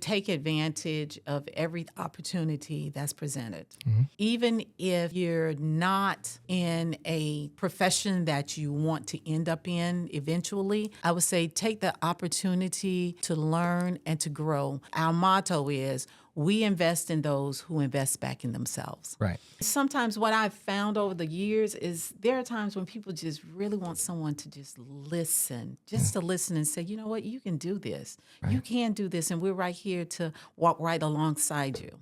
take advantage of every opportunity that's presented. Even if you're not in a profession that you want to end up in eventually, I would say take the opportunity to learn and to grow. Our motto is, we invest in those who invest back in themselves. Right. Sometimes what I've found over the years is there are times when people just really want someone to just listen, to listen and say, you know what, you can do this. Right. You can do this, and we're right here to walk right alongside you.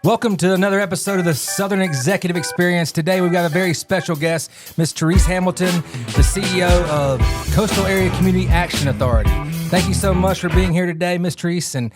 Welcome to another episode of the Southern Executive Experience. Today we've got a very special guest, Ms. Therese Hamilton, the CEO of Coastal Area Community Action Authority. Thank you so much for being here today, Ms. Therese, and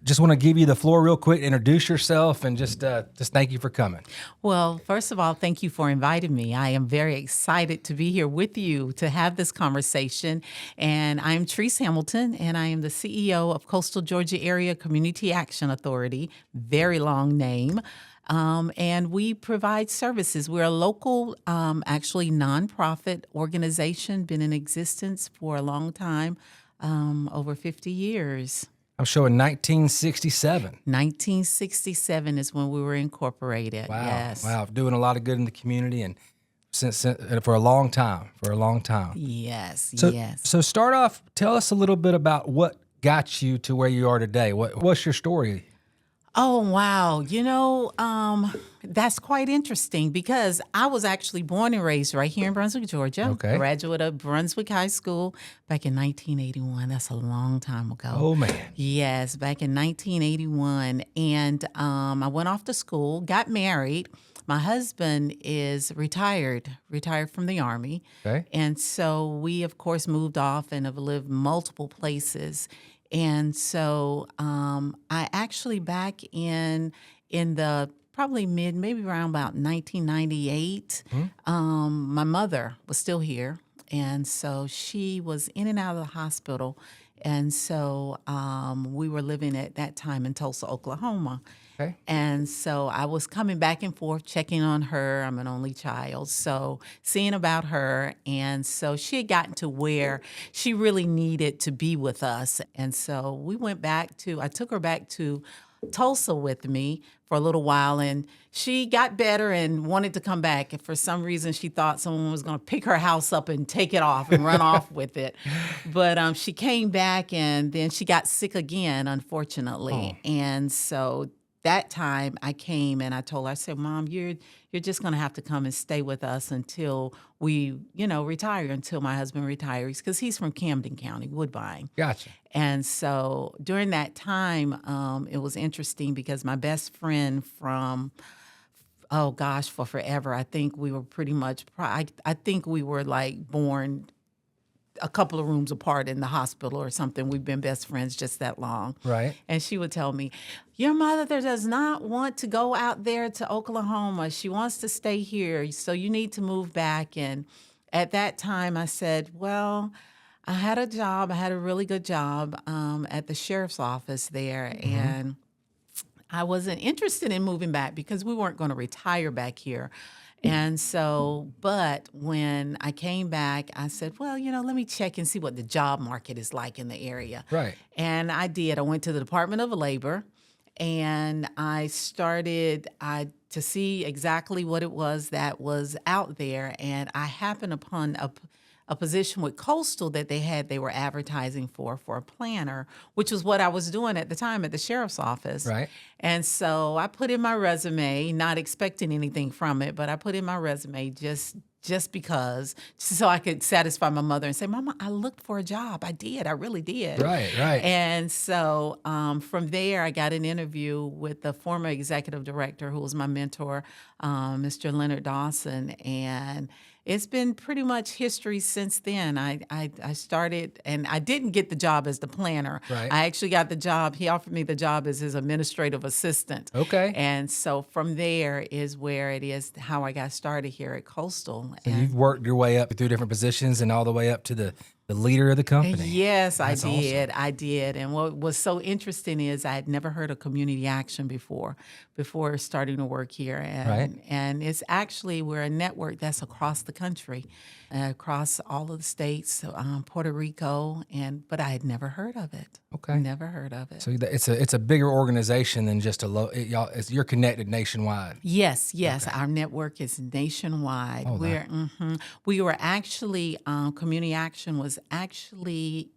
just want to give you the floor real quick, introduce yourself, and just thank you for coming. Well, first of all, thank you for inviting me. I am very excited to be here with you to have this conversation. And I'm Therese Hamilton, and I am the CEO of Coastal Georgia Area Community Action Authority, very long name. And we provide services. We're a local, actually nonprofit organization, been in existence for a long time, over 50 yeI'm years. showing 1967. 1967 is when we were incorporated. Wow. Yes. Wow. Doing a lot of good in the community and since for a long time. Yes. So start off, tell us a little bit about what got you to where you are today. What's your story? Oh, wow. You know, that's quite interesting because I was actually born and raised right here in Brunswick, Georgia. Okay. Graduate of Brunswick High School back in 1981. That's a long time ago. Oh, man. Yes, back in 1981. And I went off to school, got married. My husband is retired from the Army. Okay. And so we, of course, moved off and have lived multiple places. And so I actually back in the probably maybe around about 1998, my mother was still here. And so she was in and out of the hospital. And so we were living at that time in Tulsa, Oklahoma. Okay. And so I was coming back and forth, checking on her. I'm an only child, so seeing about her. And so she had gotten to where she really needed to be with us. And so we went back I took her back to Tulsa with me for a little while, and she got better and wanted to come back. And for some reason, she thought someone was going to pick her house up and take it off and run off with it. But she came back, and then she got sick again, unfortunately. Oh. And so that time I came and I told her, I said, Mom, you're just going to have to come and stay with us until we, retire, until my husband retires, because he's from Camden County, Woodbine. Gotcha. And so during that time, it was interesting because my best friend from, for forever, I think we were pretty much, I think we were like born a couple of rooms apart in the hospital or something. We've been best friends just that long. Right. And she would tell me, your mother does not want to go out there to Oklahoma. She wants to stay here. So you need to move back. And at that time I said, well, I had a job. I had a really good job at the sheriff's office there. Mm-hmm. And I wasn't interested in moving back because we weren't going to retire back here. And so, but when I came back, I said, well, let me check and see what the job market is like in the area. Right. And I did. I went to the Department of Labor, and I started to see exactly what it was that was out there. And I happened upon a position with Coastal that they were advertising for a planner, which was what I was doing at the time at the sheriff's office. Right. And so I put in my resume, not expecting anything from it, but I put in my resume just because, so I could satisfy my mother and say, Mama, I looked for a job. I did. I really did. Right. And so from there, I got an interview with the former executive director who was my mentor, Mr. Leonard Dawson, and it's been pretty much history since then. I started, and I didn't get the job as the planner. Right. I actually got the job. He offered me the job as his administrative assistant. Okay. And so from there is where it is how I got started here at Coastal. So you've worked your way up through different positions and all the way up to the the leader of the company. Yes, I That's awesome. did. I did. And what was so interesting is I had never heard of community action before starting to work here. Right. And it's actually, we're a network that's across the country, across all of the states, Puerto Rico, but I had never heard of it. Okay. Never heard of it. So it's a bigger organization than just you're connected nationwide. Yes, yes. Our network is nationwide. Oh, We were actually, Community Action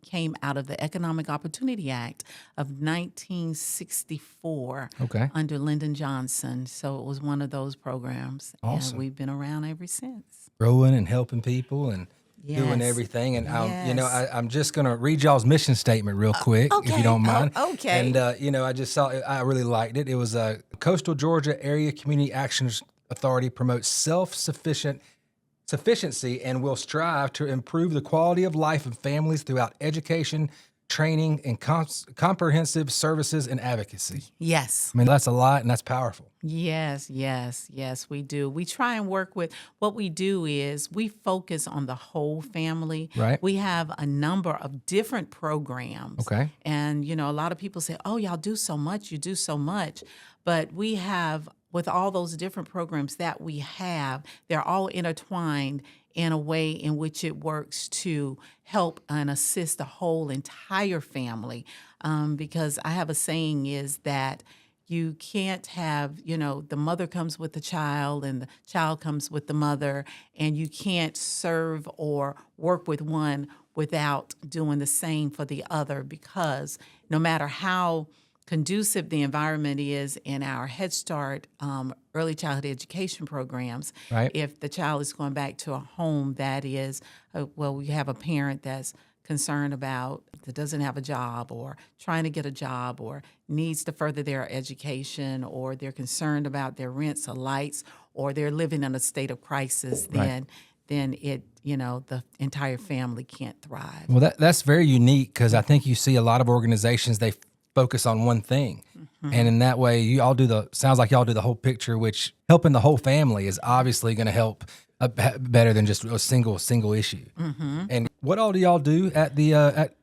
came out of the Economic Opportunity Act of 1964 Okay. under Lyndon Johnson. So it was one of those programs. Awesome. And we've been around ever since. Growing and helping people and doing Yes. everything. And Yes. I'm just going to read y'all's mission statement real quick, if okay. you don't mind. Oh, okay. And, I just saw it. I really liked it. It was Coastal Georgia Area Community Action Authority promotes sufficiency and will strive to improve the quality of life of families throughout education, training, and comprehensive services and advocacy. Yes. I mean, that's a lot and that's powerful. Yes, we do. We try and work with what we do is we focus on the whole family. Right. We have a number of different programs. Okay. And, a lot of people say, oh, y'all do so much, you do so much. But we have, with all those different programs that we have, they're all intertwined in a way in which it works to help and assist the whole entire family. Because I have a saying is that you can't have, the mother comes with the child and the child comes with the mother, and you can't serve or work with one without doing the same for the other, because no matter how conducive the environment is in our Head Start early childhood education programs, Right. if the child is going back to a home that is, we have a parent that's concerned about that doesn't have a job or trying to get a job or needs to further their education, or they're concerned about their rents or lights, or they're living in a state of crisis, then it, the entire family can't thrive. Well, that's very unique, because I think you see a lot of organizations, they focus on one thing. And in that way, sounds like y'all do the whole picture, which helping the whole family is obviously going to help better than just a single issue. And what all do y'all do at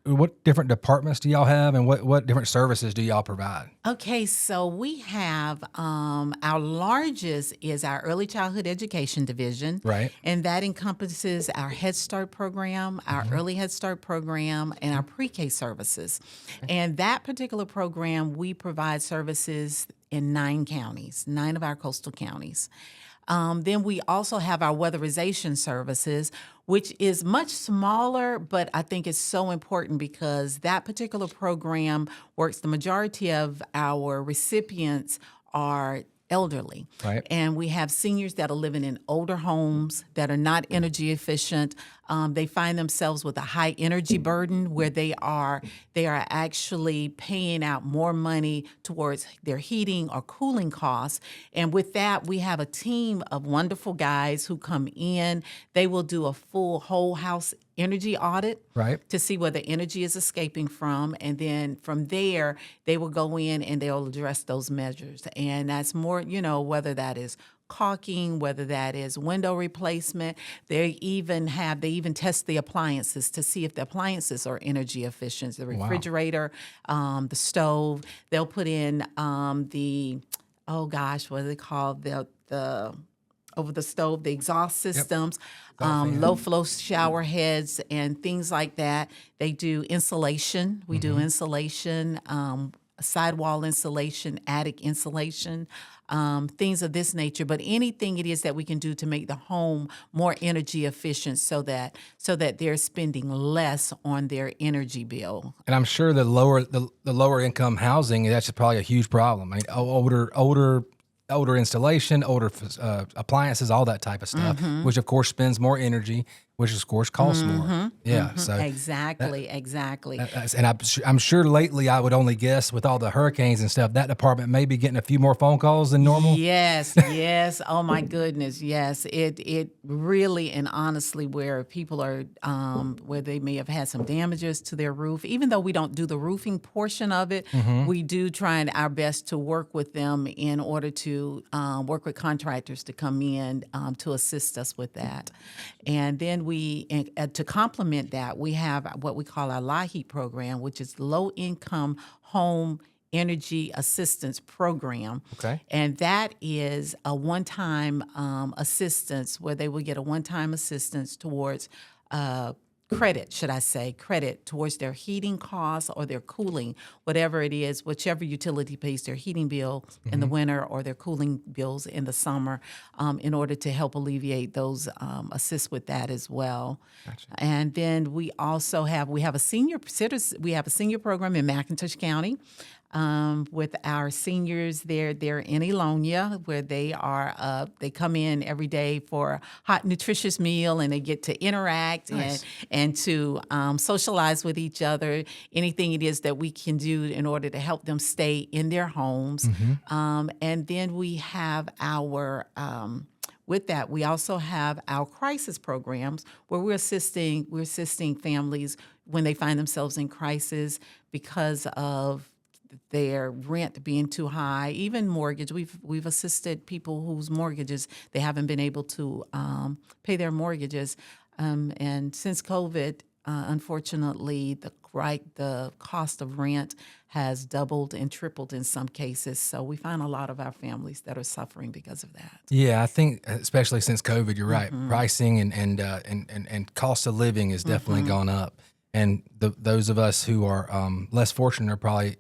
what different departments do y'all have, and what different services do y'all provide? Okay, so we have our largest is our early childhood education division. Right. And that encompasses our Head Start program, our early Head Start program, and our pre-K services. And that particular program, we provide services in 9 counties, 9 of our coastal counties. Then we also have our weatherization services, which is much smaller, but I think it's so important because that particular program works. The majority of our recipients are elderly. Right. And we have seniors that are living in older homes that are not energy efficient. They find themselves with a high energy burden where they are actually paying out more money towards their heating or cooling costs. And with that, we have a team of wonderful guys who come in. They will do a full whole house energy audit, Right. to see where the energy is escaping from. And then from there, they will go in and they'll address those measures. And that's more, whether that is caulking, whether that is window replacement. They even test the appliances to see if the appliances are energy efficient. The refrigerator, the stove. They'll put in what do they call the over the stove, the exhaust systems, low flow shower heads, and things like that. They do insulation. We do insulation, sidewall insulation, attic insulation, things of this nature. But anything it is that we can do to make the home more energy efficient, so that they're spending less on their energy bill. And I'm sure the lower income housing, that's probably a huge problem. I mean, older installation, older appliances, all that type of stuff, which of course spends more energy, which of course costs more. Yeah, so Exactly. and I'm sure lately, I would only guess, with all the hurricanes and stuff, that department may be getting a few more phone calls than normal. Yes. Oh my goodness. Yes. It really and honestly, where people are, where they may have had some damages to their roof, even though we don't do the roofing portion of it, we do try our best to work with them in order to work with contractors to come in to assist us with that. And then then to complement that, we have what we call our LIHEAP program, which is Low Income Home Energy Assistance Program. Okay. And that is a one-time assistance where they will get a one-time assistance towards credit towards their heating costs or their cooling, whatever it is, whichever utility pays their heating bill in the winter or their cooling bills in the summer, in order to help alleviate those, assist with that as well. Gotcha. And then we also have a senior program in McIntosh County. With our seniors there. They're in Elonia, where they come in every day for a hot, nutritious meal, and they get to interact and to socialize with each other, anything it is that we can do in order to help them stay in their homes. And then we have our with that, we also have our crisis programs where we're assisting families when they find themselves in crisis because of their rent being too high, even mortgage. We've assisted people whose mortgages they haven't been able to pay their mortgages, and since COVID, unfortunately, the cost of rent has doubled and tripled in some cases. So we find a lot of our families that are suffering because of that. Yeah, I think especially since COVID, you're right. Pricing and cost of living has definitely gone up. And those of us who are less fortunate are probably,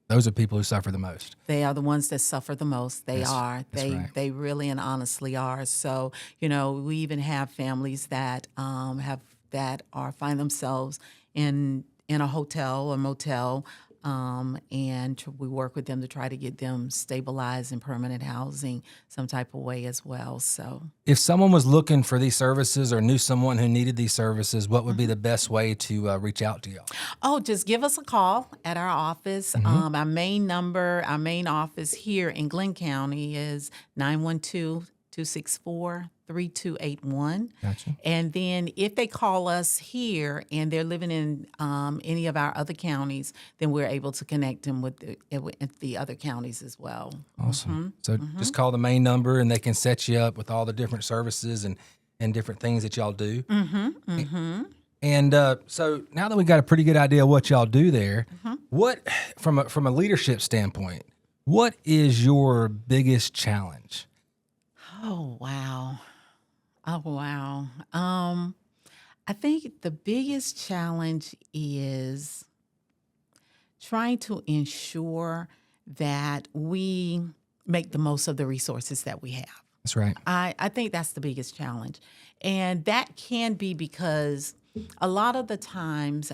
those are people who suffer the most. They are the ones that suffer the most. They are. They really and honestly are. So, we even have families that find themselves in a hotel or motel, and we work with them to try to get them stabilized in permanent housing some type of way as well. So if someone was looking for these services or knew someone who needed these services, what would be the best way to reach out to y'all? Oh, just give us a call at our office. Our main office here in Glenn County is 912-264-3281. Gotcha. And then if they call us here and they're living in any of our other counties, then we're able to connect them with the other counties as well. Awesome. So just call the main number and they can set you up with all the different services and different things that y'all do. And so now that we got a pretty good idea of what y'all do there, what from a leadership standpoint, what is your biggest challenge? Oh, wow. I think the biggest challenge is trying to ensure that we make the most of the resources that we have. That's right. I think that's the biggest challenge. And that can be because a lot of the times,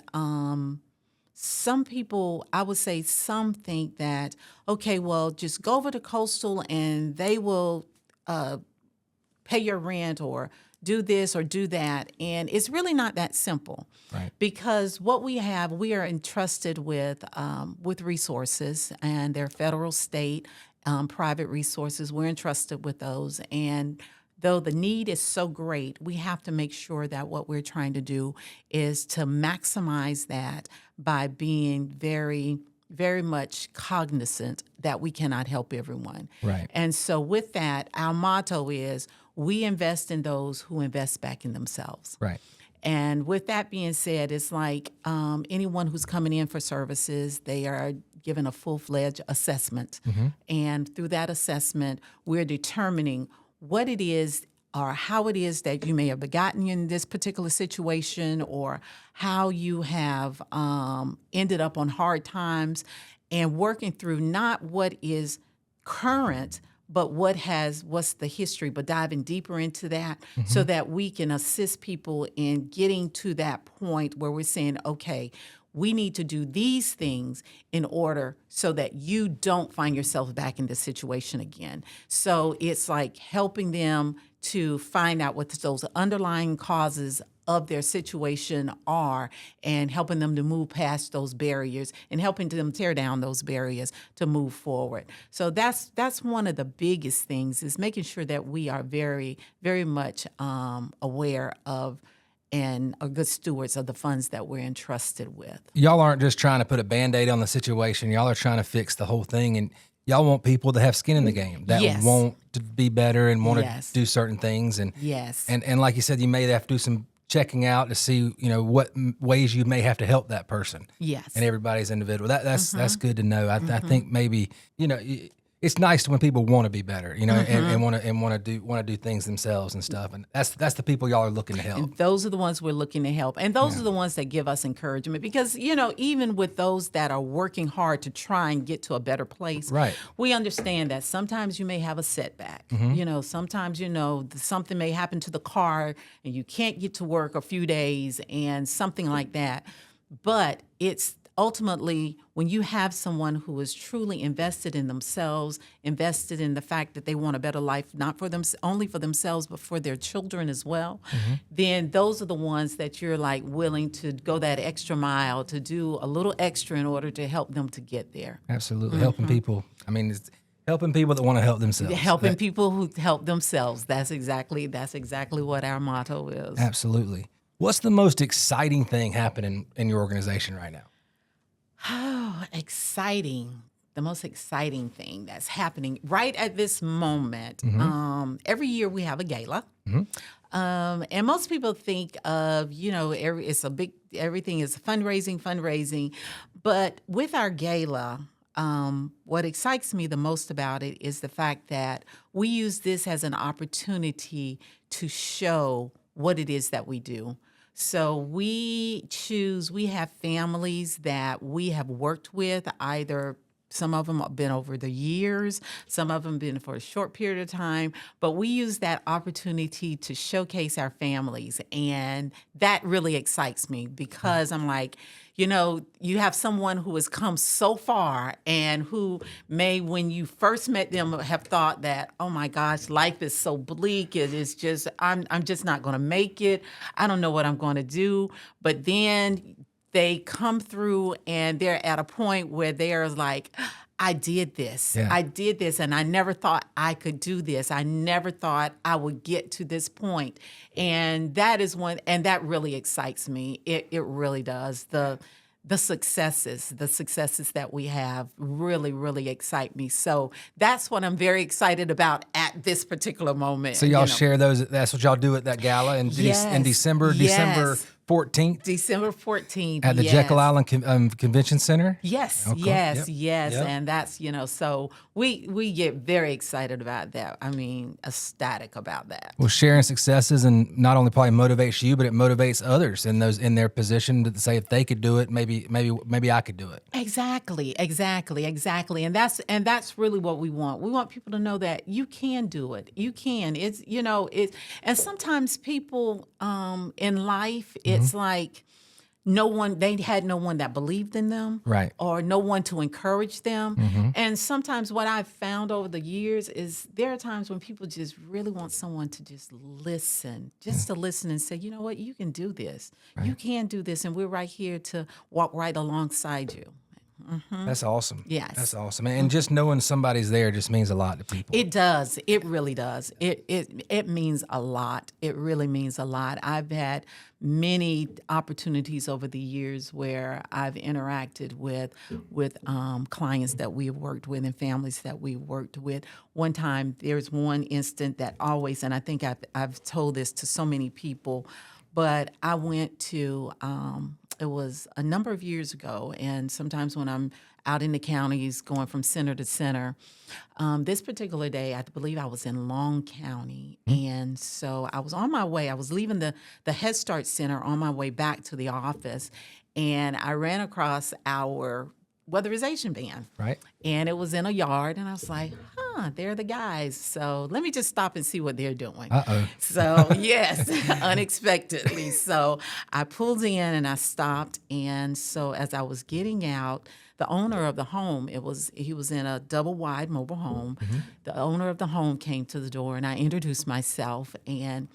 some people, I would say some think that, okay, well, just go over to Coastal and they will pay your rent or do this or do that. And it's really not that simple. Right. Because what we are entrusted with resources, and they're federal, state, private resources. We're entrusted with those. And though the need is so great, we have to make sure that what we're trying to do is to maximize that by being very, very much cognizant that we cannot help everyone. Right. And so with that, our motto is we invest in those who invest back in themselves. Right. And with that being said, it's like anyone who's coming in for services, they are given a full-fledged assessment. And through that assessment, we're determining what it is or how it is that you may have gotten in this particular situation or how you have ended up on hard times, and working through not what is current, but what's the history, but diving deeper into that so that we can assist people in getting to that point where we're saying, okay, we need to do these things in order so that you don't find yourself back in this situation again. So it's like helping them to find out what those underlying causes of their situation are and helping them to move past those barriers and helping them tear down those barriers to move forward. So that's one of the biggest things, is making sure that we are very, very much aware of and are good stewards of the funds that we're entrusted with. Y'all aren't just trying to put a Band-Aid on the situation. Y'all are trying to fix the whole thing, and y'all want people to have skin in the game, that want to be better and want to do certain things. And yes. And like you said, you may have to do some checking out to see, what ways you may have to help that person. Yes. And everybody's individual. That's good to know. I think maybe, it's nice when people want to be better, and want to do things themselves and stuff. And that's the people y'all are looking to help. And those are the ones we're looking to help. And those are the ones that give us encouragement because, even with those that are working hard to try and get to a better place, Right. we understand that sometimes you may have a setback. Sometimes, something may happen to the car and you can't get to work a few days and something like that. But it's ultimately, when you have someone who is truly invested in themselves, invested in the fact that they want a better life, not for them only for themselves, but for their children as well, then those are the ones that you're like willing to go that extra mile to do a little extra in order to help them to get there. Absolutely. Helping people. I mean, it's helping people that want to help themselves. Helping people who help themselves. That's exactly what our motto is. Absolutely. What's the most exciting thing happening in your organization right now? Oh, exciting. The most exciting thing that's happening right at this moment. Every year we have a gala. And most people think of, everything is fundraising. But with our gala, what excites me the most about it is the fact that we use this as an opportunity to show what it is that we do. So we have families that we have worked with, either some of them have been over the years, some of them been for a short period of time, but we use that opportunity to showcase our families. And that really excites me because I'm like, you have someone who has come so far and who may, when you first met them, have thought that, oh my gosh, life is so bleak. It is just, I'm just not going to make it. I don't know what I'm going to do. But then they come through and they're at a point where they're like, I did this. Yeah. I did this, and I never thought I could do this. I never thought I would get to this point. And that is and that really excites me. It really does. The successes that we have really, really excite me. So that's what I'm very excited about at this particular moment. So y'all share those. That's what y'all do at that gala in December. December 14th. December 14th. At the Jekyll Island Convention Center? Yes, Okay. yes. Yep. And that's, so we get very excited about that. I mean, ecstatic about that. Well, sharing successes and not only probably motivates you, but it motivates others in their position to say if they could do it, maybe I could do it. Exactly. And that's really what we want. We want people to know that you can do it. You can. And sometimes people in life, it's like they had no one that believed in them, right? Or no one to encourage them. And sometimes what I've found over the years is there are times when people just really want someone to just listen, to listen and say, you know what, you can do this. Right. You can do this, and we're right here to walk right alongside you. That's awesome. Yes. That's awesome. And just knowing somebody's there just means a lot to people. It does. It really does. It means a lot. It really means a lot. I've had many opportunities over the years where I've interacted with clients that we've worked with and families that we worked with. One time, there's one instant that always, and I think I've told this to so many people, but I went to, it was a number of years ago, and sometimes when I'm out in the counties going from center to center, this particular day, I believe I was in Long County, and so I was on my way. I was leaving the Head Start Center on my way back to the office, and I ran across our weatherization van. Right. And it was in a yard, and I was like, they're the guys. So let me just stop and see what they're doing. Uh-oh. So, yes, unexpectedly. So I pulled in and I stopped. And so as I was getting out, the owner of the home, he was in a double wide mobile home. The owner of the home came to the door, and I introduced myself, and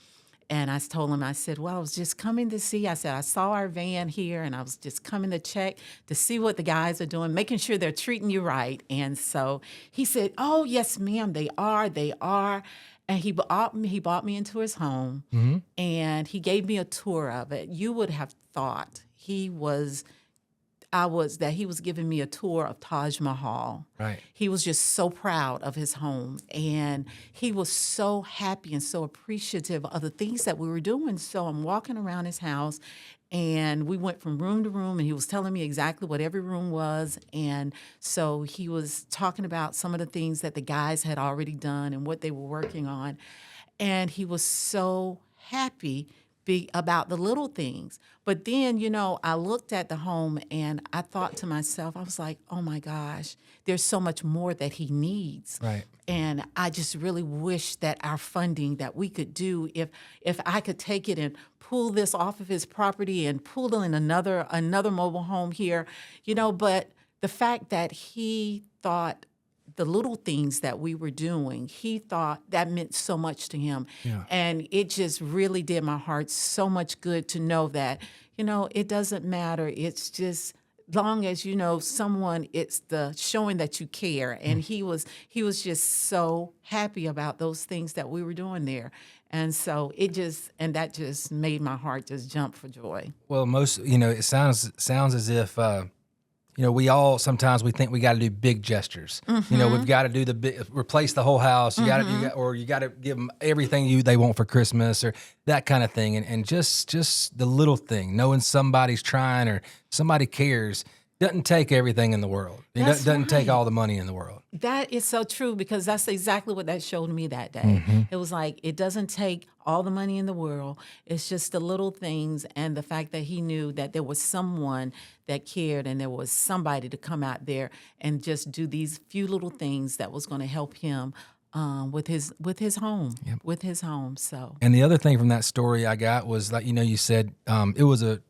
I told him, I said, well, I was just coming to see. I said, I saw our van here, and I was just coming to check to see what the guys are doing, making sure they're treating you right. And so he said, oh, yes, ma'am, they are. And he brought me into his home, and he gave me a tour of it. You would have thought he was that he was giving me a tour of Taj Mahal. Right. He was just so proud of his home, and he was so happy and so appreciative of the things that we were doing. So I'm walking around his house, and we went from room to room, and he was telling me exactly what every room was. And so he was talking about some of the things that the guys had already done and what they were working on. And he was so happy about the little things. But then, I looked at the home and I thought to myself, I was like, oh my gosh, there's so much more that he needs. Right. And I just really wish that our funding that we could do, if I could take it and pull this off of his property and pull in another mobile home here, but the fact that he thought the little things that we were doing, he thought that meant so much to him. Yeah. And it just really did my heart so much good to know that, it doesn't matter. It's just long as someone, it's the showing that you care. And he was just so happy about those things that we were doing there. And so that just made my heart just jump for joy. Well, it sounds as if we all sometimes we think we got to do big gestures. We've got to do the big, replace the whole house. You got to give them everything they want for Christmas or that kind of thing. And just the little thing, knowing somebody's trying or somebody cares, doesn't take everything in the world. It doesn't take all the money in the world. That is so true, because that's exactly what that showed me that day. It was like, it doesn't take all the money in the world. It's just the little things, and the fact that he knew that there was someone that cared, and there was somebody to come out there and just do these few little things that was going to help him with his home, with his home. So, and the other thing from that story I got was like, you said it was a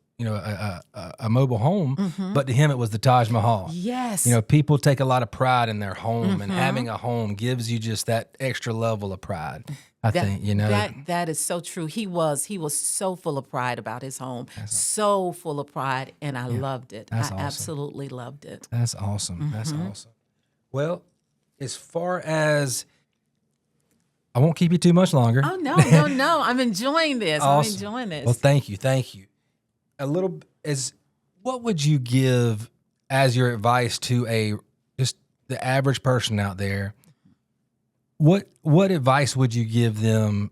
mobile home, but to him it was the Taj Mahal. Yes. People take a lot of pride in their home, and having a home gives you just that extra level of pride. I think, that is so true. He was so full of pride about his home, so full of pride, and I loved it. I awesome. absolutely loved it. That's awesome. That's awesome. Well, as far as I won't keep you too much longer. Oh no. I'm enjoying this. Awesome. I'm enjoying this. Well, thank you. What would you give as your advice to just the average person out there? What advice would you give them,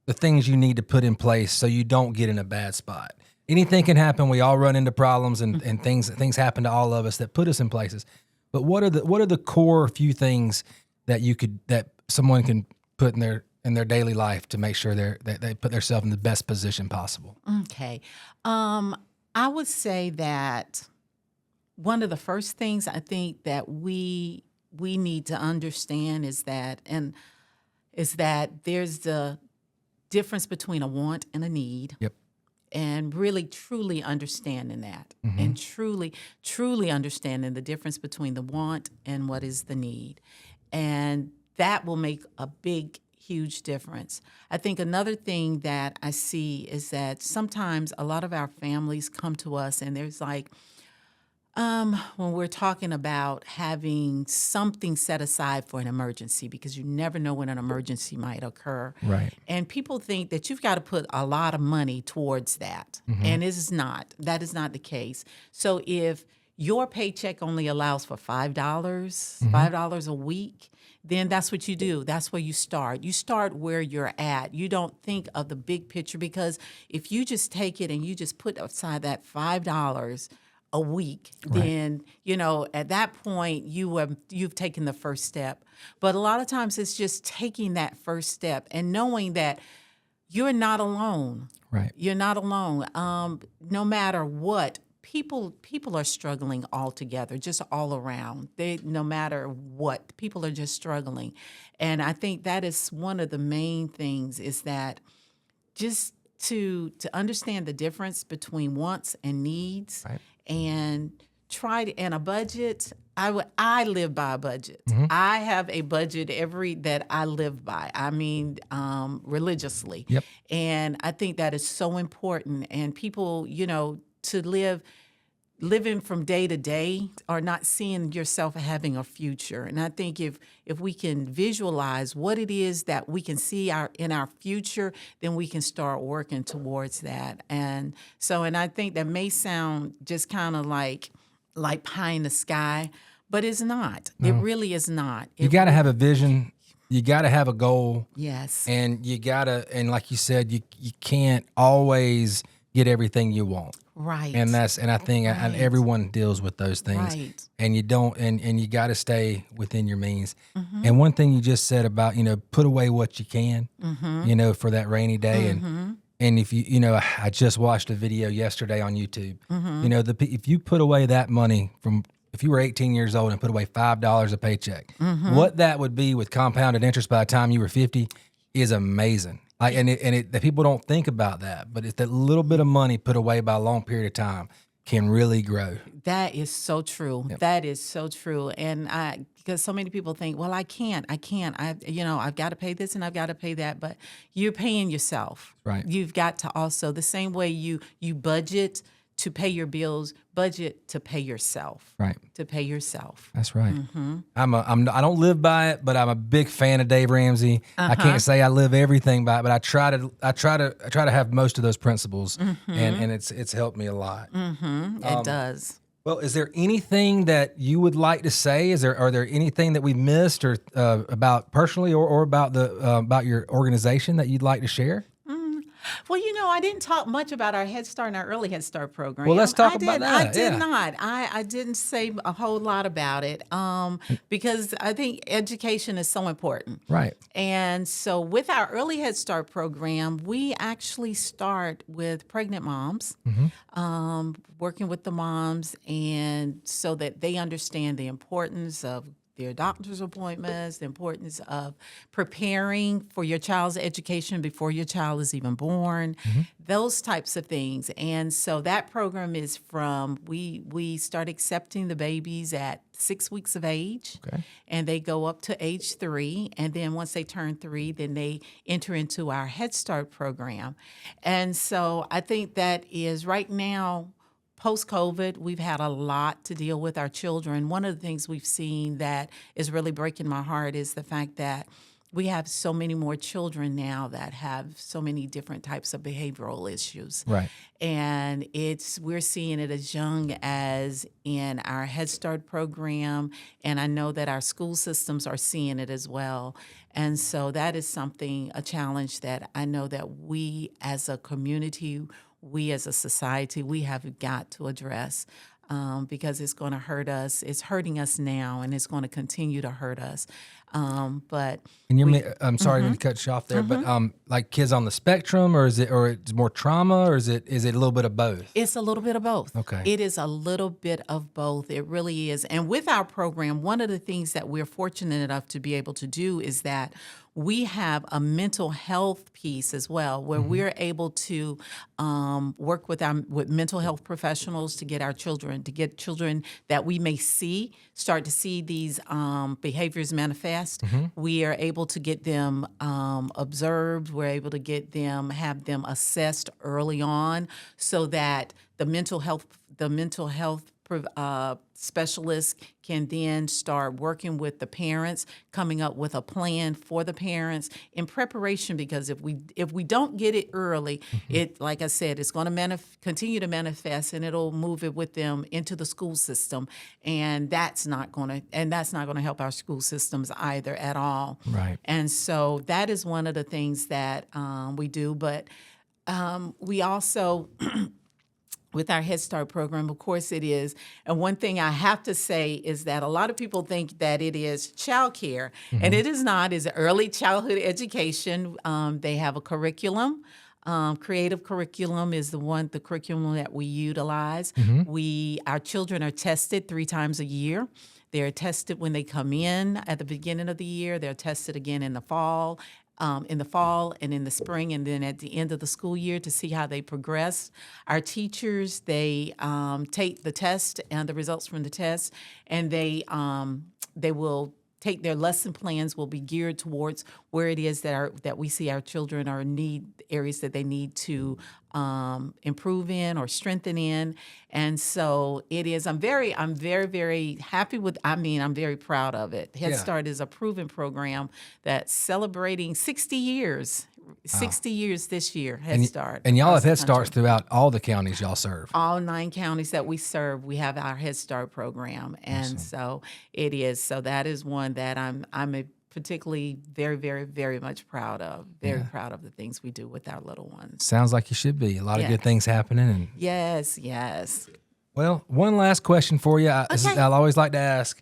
the things you need to put in place so you don't get in a bad spot? Anything can happen. We all run into problems and things happen to all of us that put us in places. But what are the core few things that someone can put in their daily life to make sure they put themselves in the best position possible? Okay. I would say that one of the first things I think that we need to understand is that there's the difference between a want and a need. Yep. And really, truly understanding that, and truly understanding the difference between the want and what is the need. And that will make a big, huge difference. I think another thing that I see is that sometimes a lot of our families come to us and there's like, when we're talking about having something set aside for an emergency, because you never know when an emergency might occur. Right. And people think that you've got to put a lot of money towards that. And it is not. That is not the case. So if your paycheck only allows for $5, $5 a week, then that's what you do. That's where you start. You start where you're at. You don't think of the big picture, because if you just take it and you just put aside that $5 a week, then, at that point you've taken the first step. But a lot of times it's just taking that first step and knowing that you're not alone. Right. You're not alone. No matter what, people are struggling all together, just all around. No matter what, people are just struggling. And I think that is one of the main things, is that just to understand the difference between wants and needs. Right. And and a budget. I live by a budget. I have a budget that I live by. I mean, religiously. Yep. And I think that is so important. And people, to living from day to day, or not seeing yourself having a future. And I think if we can visualize what it is that we can see in our future, then we can start working towards that. And I think that may sound just kind of like like pie in the sky, but it's not. It really is not. You got to have a vision. You got to have a goal. Yes. And you got to, and like you said, you can't always get everything you want. Right. And I think Right. everyone deals with those things. Right. And you don't, and you got to stay within your means. Mm-hmm. And one thing you just said about, put away what you can, Mm-hmm. for that rainy day. And if I just watched a video yesterday on YouTube. Mm-hmm. If you put away that money if you were 18 years old and put away $5 a paycheck, Mm-hmm. what that would be with compounded interest by the time you were 50 is amazing. The people don't think about that, but it's that little bit of money put away by a long period of time can really grow. That is so true. Yep. That is so true. And because so many people think, well, I can't. I've got to pay this and I've got to pay that, but you're paying yourself. Right. You've got to also, the same way you budget to pay your bills, budget to pay yourself. Right. To pay yourself. That's right. I don't live by it, but I'm a big fan of Dave Ramsey. I can't say I live everything by it, but I try to have most of those principles, and it's helped me a lot. It does. Well, is there anything that you would like to say? Are there anything that we missed or about personally or about about your organization that you'd like to share? Well, I didn't talk much about our Head Start and our Early Head Start program. Well, let's talk I about did- that, I did yeah. not. I didn't say a whole lot about it because I think education is so important. Right. And so with our Early Head Start program, we actually start with pregnant moms, working with the moms, and so that they understand the importance of their doctor's appointments, the importance of preparing for your child's education before your child is even born, those types of things. And so that program is we start accepting the babies at 6 weeks of age, Okay. and they go up to age 3. And then once they turn 3, then they enter into our Head Start program. And so I think that is right now, post-COVID, we've had a lot to deal with our children. One of the things we've seen that is really breaking my heart is the fact that we have so many more children now that have so many different types of behavioral issues. Right. And we're seeing it as young as in our Head Start program, and I know that our school systems are seeing it as well. And so that is a challenge that I know that we as a community, we as a society, we have got to address because it's going to hurt us. It's hurting us now, and it's going to continue to hurt us. But And I'm sorry to cut you off there, but like kids on the spectrum, or it's more trauma, or is it a little bit of both? it's a little bit of both. Okay. It is a little bit of both. It really is. And with our program, one of the things that we're fortunate enough to be able to do is that we have a mental health piece as well, where we're able to work with mental health professionals to get children that we may start to see these behaviors manifest. We are able to get them observed. We're able to have them assessed early on, so that the mental health specialists can then start working with the parents, coming up with a plan for the parents in preparation. Because if we don't get it early, it, like I said, it's going to continue to manifest, and it'll move it with them into the school system, and that's not going to help our school systems either at all. Right. And so that is one of the things that we do, but we also. With our Head Start program, of course it is. And one thing I have to say is that a lot of people think that it is childcare, and it is not. It's early childhood education. They have a curriculum. Creative curriculum is the curriculum that we utilize. Our children are tested 3 times a year. They're tested when they come in at the beginning of the year. They're tested again in the fall. In the fall and in the spring, and then at the end of the school year to see how they progress. Our teachers, they take the test and the results from the test, and they will take their lesson plans will be geared towards where it is that we see our children are areas that they need to improve in or strengthen in. And so it is, I'm very, very happy I'm very proud of it. Head Yeah. Start is a proven program that's celebrating 60 years 60 years this year, Head Start. And y'all across have the Head Starts country. throughout all the counties y'all serve. All 9 counties that we serve, we have our Head Start program, and so it is. So that is one that particularly very, very, very much proud of. Very proud of the things we do with our little ones. Sounds like you should be. A lot of good Yes. things happening. And Yes. well, one last question for you. I'll always like to ask,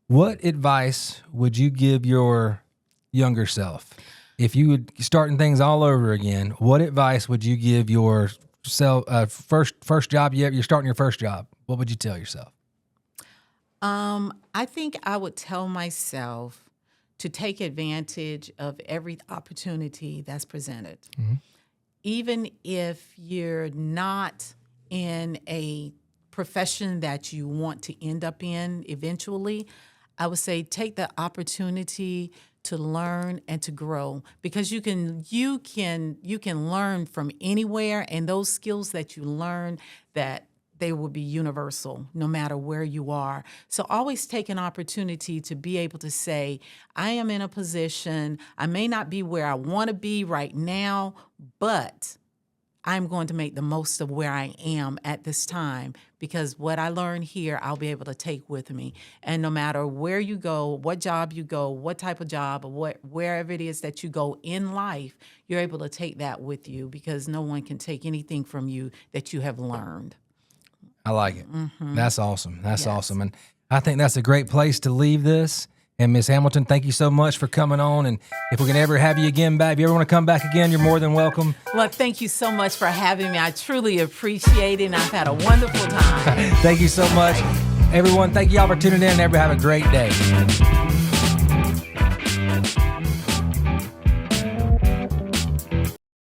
what advice would you give your younger self? If you would starting things all over again, what advice would you give yourself, first job you're starting your first job? What would you tell yourself? I think I would tell myself to take advantage of every opportunity that's presented. Even if you're not in a profession that you want to end up in eventually, I would say take the opportunity to learn and to grow, because you can learn from anywhere, and those skills that you learn, that they will be universal no matter where you are. So always take an opportunity to be able to say, I am in a position, I may not be where I want to be right now, but I'm going to make the most of where I am at this time, because what I learn here, I'll be able to take with me. And no matter where you go, what job you go, what type of job, or wherever it is that you go in life, you're able to take that with you, because no one can take anything from you that you have learned. I like it. That's awesome. That's awesome. And I think that's a great place to leave this. And Ms. Hamilton, thank you so much for coming on. And if we can ever have you again back, if you ever want to come back again, you're more than welcome. Well, thank you so much for having me. I truly appreciate it, and I've had a wonderful time. Thank you so much. Everyone, thank you all for tuning in. Everybody have a great day.